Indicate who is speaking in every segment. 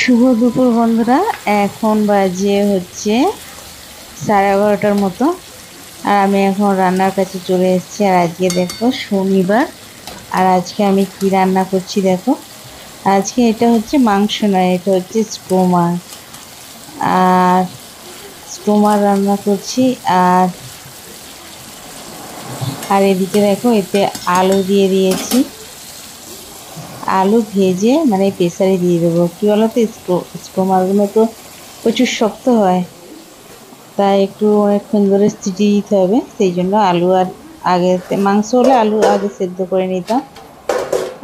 Speaker 1: শুভ দুপুর বন্ধুরা। এখন বাজে হচ্ছে 11:30টার মতো। আর আমি এখন রান্নার কাছে চলে এসেছি। আর আজকে দেখো শনিবার। আর আজকে আমি কি রান্না করছি দেখো। আজকে এটা হচ্ছে মাংস নয়, এটা হচ্ছে স্টোমার। আর স্টোমার রান্না করছি। আর আর এদিকে দেখো এতে আলু দিয়ে দিয়েছি। আলু ভেজে মানে প্রেসারে দিয়ে দেবো। কী বলো তো, স্টোমারগুলো তো প্রচুর শক্ত হয়, তাই একটু অনেকক্ষণ ধরে সিটি দিতে হবে। সেই জন্য আলু আর আগে, মাংস হলে আলু আগে সেদ্ধ করে নিতাম।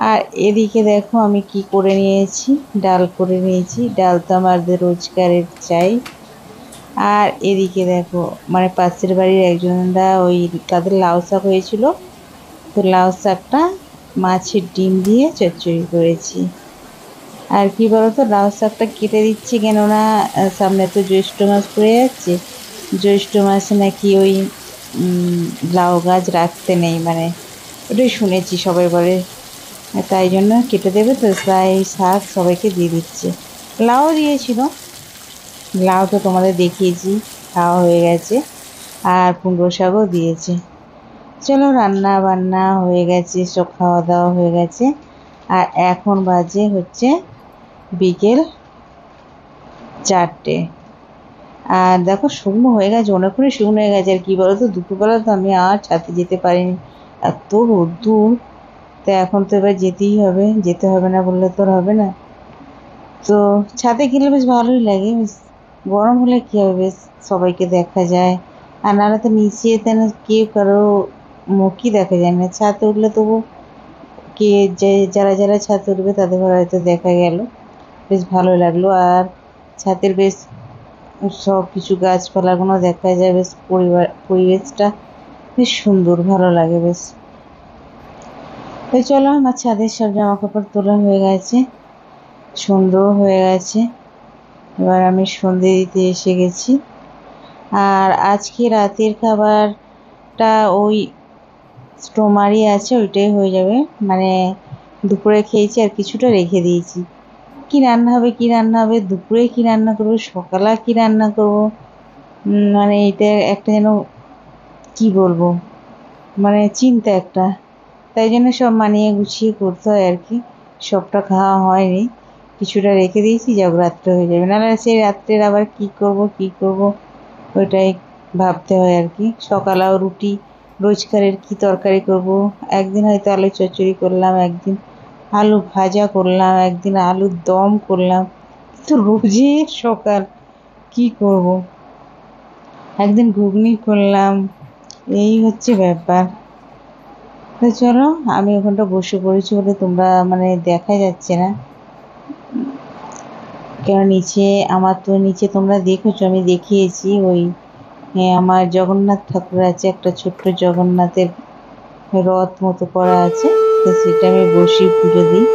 Speaker 1: আর এদিকে দেখো আমি কি করে নিয়েছি, ডাল করে নিয়েছি। ডাল তো আমাদের রোজগারের চাই। আর এদিকে দেখো মানে পাশের বাড়ির একজনরা ওই তাদের লাউ শাক হয়েছিল, তো লাউ শাকটা মাছের ডিম দিয়ে চচ্চড়ি করেছি। আর কি বলতো, লাউ শাকটা কেটে দিচ্ছি কেননা সামনে তো জ্যৈষ্ঠ মাস পড়ে যাচ্ছে। জ্যৈষ্ঠ মাসে নাকি ওই লাউ গাছ রাখতে নেই, মানে ওটাই শুনেছি সবাই বলে। তাই জন্য কেটে দেবে, তো তাই শাক সবাইকে দিয়ে দিচ্ছে। লাউ দিয়েছিল, লাউ তো তোমাদের দেখিয়েছি, খাওয়া হয়ে গেছে। আর কুমড়ো শাকও দিয়েছে। চলো, রান্না বান্না হয়ে গেছে, সব খাওয়া দাওয়া হয়ে গেছে। আর এখন বাজে হচ্ছে বিকেল 4টে। আর দেখো শুকনো হয়ে গেছে, অনেকক্ষণই শুকনো হয়ে গেছে। আর কী বলতো, দুপুরবেলা তো আমি আর ছাদে যেতে পারিনি, এত রোদ্দুর। তো এখন তো এবার যেতেই হবে, যেতে হবে না বললে তো হবে না। তো ছাদে গেলে বেশ ভালোই লাগে, বেশ গরম হলে কী হবে, বেশ সবাইকে দেখা যায়। আর নাহলে তো নিচে তেন কেউ কারো মুখই দেখা যায় না। ছাদে উঠলে তবু কে যে যারা যারা ছাদে উঠবে তাদের হয়তো দেখা গেল, বেশ ভালো লাগলো। আর ছাদের বেশ সব কিছু গাছপালাগুলো দেখা যায়, বেশ পরিবেশটা বেশ সুন্দর, ভালো লাগে বেশ। তো চলো, আমার ছাদের সব জামা কাপড় তোলা হয়ে গেছে, সন্ধ্যেও হয়ে গেছে। এবার আমি সন্ধে দিতে এসে গেছি। আর আজকে রাতের খাবারটা ওই স্টোমারই আছে, ওইটাই হয়ে যাবে। মানে দুপুরে খেয়েছি আর কিছুটা রেখে দিয়েছি। কি রান্না হবে, কি রান্না হবে, দুপুরে কি রান্না করবো, সকালে কি রান্না করবো, মানে এটা একটা যেন কি বলবো, মানে চিন্তা একটা। তাই জন্য সব মানিয়ে গুছিয়ে করতে হয় আর কি। সবটা খাওয়া হয়নি, কিছুটা রেখে দিয়েছি, যাক রাত্রে হয়ে যাবে। নাহলে সেই রাত্রের আবার কি করব কি করব ওইটাই ভাবতে হয় আর কি। সকালেও রুটি, রোজকারের কি তরকারি করব। একদিন হয়তো আলু চচ্চড়ি করলাম, একদিন আলু ভাজা করলাম, একদিন আলুর দম করলাম। তো রোজই সকাল কি করব, একদিন ঘুগনি করলাম, এই হচ্ছে ব্যাপার। তো চলো, আমি ওখানটা বসে পড়েছি বলে তোমরা মানে দেখা যাচ্ছে না, কেন নিচে আমার তো নিচে তোমরা দেখেছো, আমি দেখিয়েছি ওই আমার জগন্নাথ ঠাকুর আছে, একটা ছোট্ট জগন্নাথের রথ মতো করা আছে, তো সেটা আমি বসি পুজো দিই।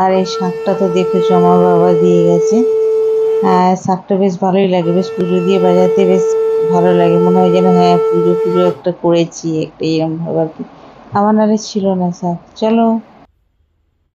Speaker 1: আর এই শাঁখটা তো দেখেছো আমার বাবা দিয়ে গেছে। আর শাঁখটা বেশ ভালোই লাগে, বেশ পুজো দিয়ে বাজাতে বেশ ভালো লাগে, মনে হয় যেন হ্যাঁ পুজো পুজো একটা করেছি, একটা এরকম ভাবে আর কি। আমার নাহলে ছিল না শাঁখ। চলো।